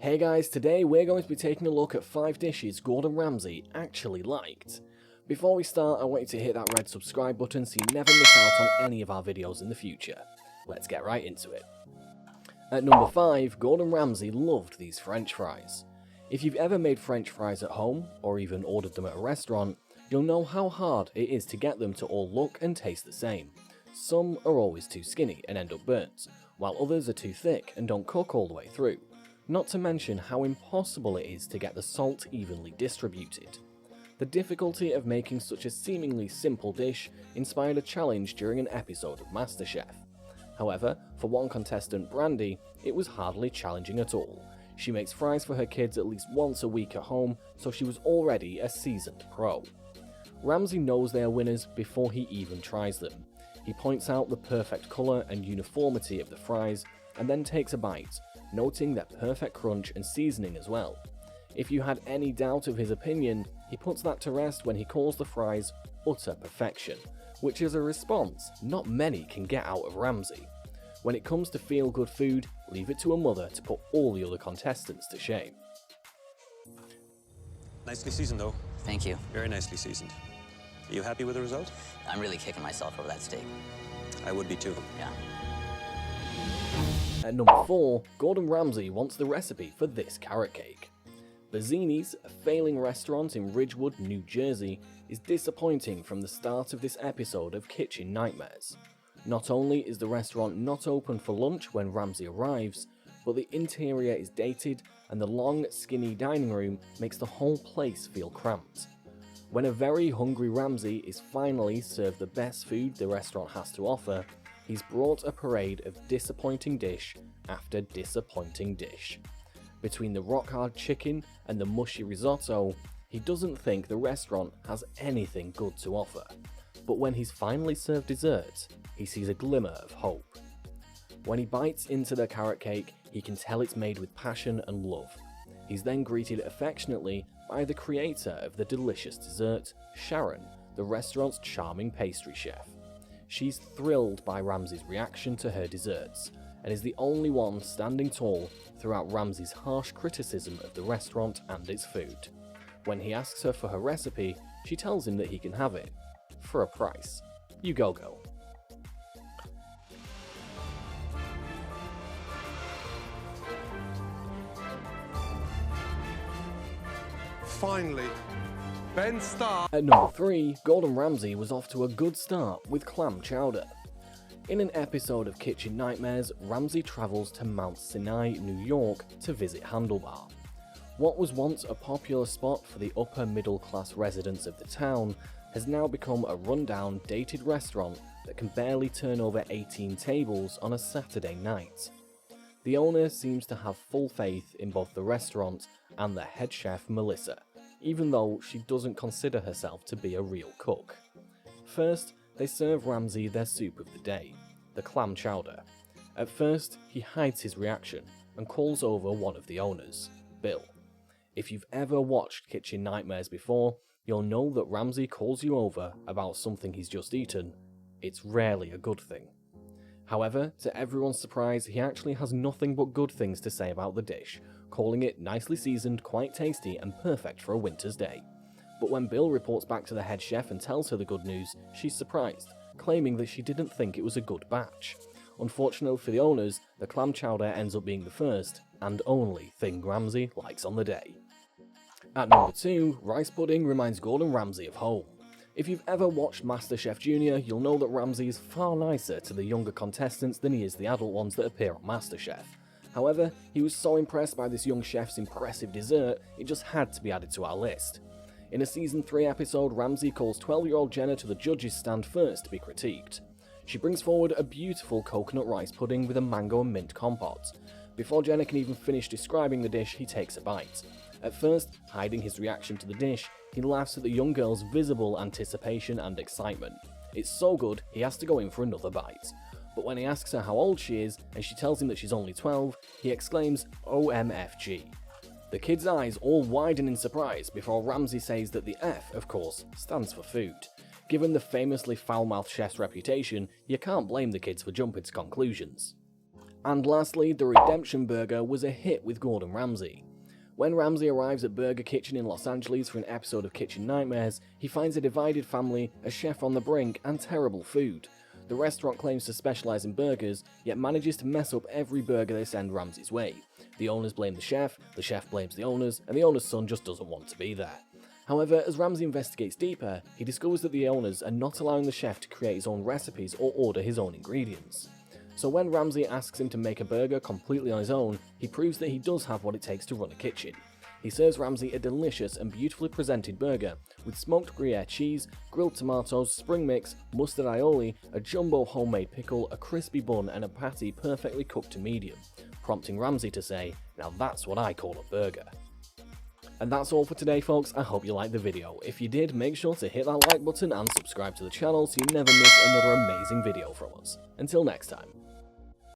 Hey guys, today we're going to be taking a look at 5 dishes Gordon Ramsay actually liked. Before we start, I want you to hit that red subscribe button so you never miss out on any of our videos in the future. Let's get right into it. At number 5, Gordon Ramsay loved these French fries. If you've ever made French fries at home, or even ordered them at a restaurant, you'll know how hard it is to get them to all look and taste the same. Some are always too skinny and end up burnt, while others are too thick and don't cook all the way through. Not to mention how impossible it is to get the salt evenly distributed. The difficulty of making such a seemingly simple dish inspired a challenge during an episode of MasterChef. However, for one contestant, Brandy, it was hardly challenging at all. She makes fries for her kids at least once a week at home, so she was already a seasoned pro. Ramsay knows they are winners before he even tries them. He points out the perfect colour and uniformity of the fries, and then takes a bite, noting their perfect crunch and seasoning as well. If you had any doubt of his opinion, he puts that to rest when he calls the fries utter perfection, which is a response not many can get out of Ramsay. When it comes to feel-good food, leave it to a mother to put all the other contestants to shame. Nicely seasoned though. Thank you. Very nicely seasoned. Are you happy with the result? I'm really kicking myself over that steak. I would be too. Yeah. At number 4, Gordon Ramsay wants the recipe for this carrot cake. Bazzini's, a failing restaurant in Ridgewood, New Jersey, is disappointing from the start of this episode of Kitchen Nightmares. Not only is the restaurant not open for lunch when Ramsay arrives, but the interior is dated and the long, skinny dining room makes the whole place feel cramped. When a very hungry Ramsay is finally served the best food the restaurant has to offer, he's brought a parade of disappointing dish after disappointing dish. Between the rock-hard chicken and the mushy risotto, he doesn't think the restaurant has anything good to offer. But when he's finally served dessert, he sees a glimmer of hope. When he bites into the carrot cake, he can tell it's made with passion and love. He's then greeted affectionately by the creator of the delicious dessert, Sharon, the restaurant's charming pastry chef. She's thrilled by Ramsay's reaction to her desserts, and is the only one standing tall throughout Ramsay's harsh criticism of the restaurant and its food. When he asks her for her recipe, she tells him that he can have it. For a price. You go. Finally, Ben Starr. At number 3, Gordon Ramsay was off to a good start with clam chowder. In an episode of Kitchen Nightmares, Ramsay travels to Mount Sinai, New York to visit Handlebar. What was once a popular spot for the upper middle class residents of the town has now become a rundown, dated restaurant that can barely turn over 18 tables on a Saturday night. The owner seems to have full faith in both the restaurant and the head chef Melissa, even though she doesn't consider herself to be a real cook. First, they serve Ramsay their soup of the day, the clam chowder. At first, he hides his reaction and calls over one of the owners, Bill. If you've ever watched Kitchen Nightmares before, you'll know that Ramsay calls you over about something he's just eaten. It's rarely a good thing. However, to everyone's surprise, he actually has nothing but good things to say about the dish, calling it nicely seasoned, quite tasty, and perfect for a winter's day. But when Bill reports back to the head chef and tells her the good news, she's surprised, claiming that she didn't think it was a good batch. Unfortunately for the owners, the clam chowder ends up being the first, and only, thing Ramsay likes on the day. At number 2, rice pudding reminds Gordon Ramsay of home. If you've ever watched MasterChef Junior, you'll know that Ramsay is far nicer to the younger contestants than he is the adult ones that appear on MasterChef. However, he was so impressed by this young chef's impressive dessert, it just had to be added to our list. In a Season 3 episode, Ramsay calls 12-year-old Jenna to the judges' stand first to be critiqued. She brings forward a beautiful coconut rice pudding with a mango and mint compote. Before Jenna can even finish describing the dish, he takes a bite. At first, hiding his reaction to the dish, he laughs at the young girl's visible anticipation and excitement. It's so good, he has to go in for another bite. But when he asks her how old she is, and she tells him that she's only 12, he exclaims, OMFG. The kid's eyes all widen in surprise before Ramsay says that the F, of course, stands for food. Given the famously foul-mouthed chef's reputation, you can't blame the kids for jumping to conclusions. And lastly, the Redemption Burger was a hit with Gordon Ramsay. When Ramsey arrives at Burger Kitchen in Los Angeles for an episode of Kitchen Nightmares, he finds a divided family, a chef on the brink, and terrible food. The restaurant claims to specialize in burgers, yet manages to mess up every burger they send Ramsey's way. The owners blame the chef blames the owners, and the owner's son just doesn't want to be there. However, as Ramsey investigates deeper, he discovers that the owners are not allowing the chef to create his own recipes or order his own ingredients. So when Ramsey asks him to make a burger completely on his own, he proves that he does have what it takes to run a kitchen. He serves Ramsey a delicious and beautifully presented burger with smoked Gruyere cheese, grilled tomatoes, spring mix, mustard aioli, a jumbo homemade pickle, a crispy bun, and a patty perfectly cooked to medium, prompting Ramsey to say, "Now that's what I call a burger." And that's all for today, folks. I hope you liked the video. If you did, make sure to hit that like button and subscribe to the channel so you never miss another amazing video from us. Until next time.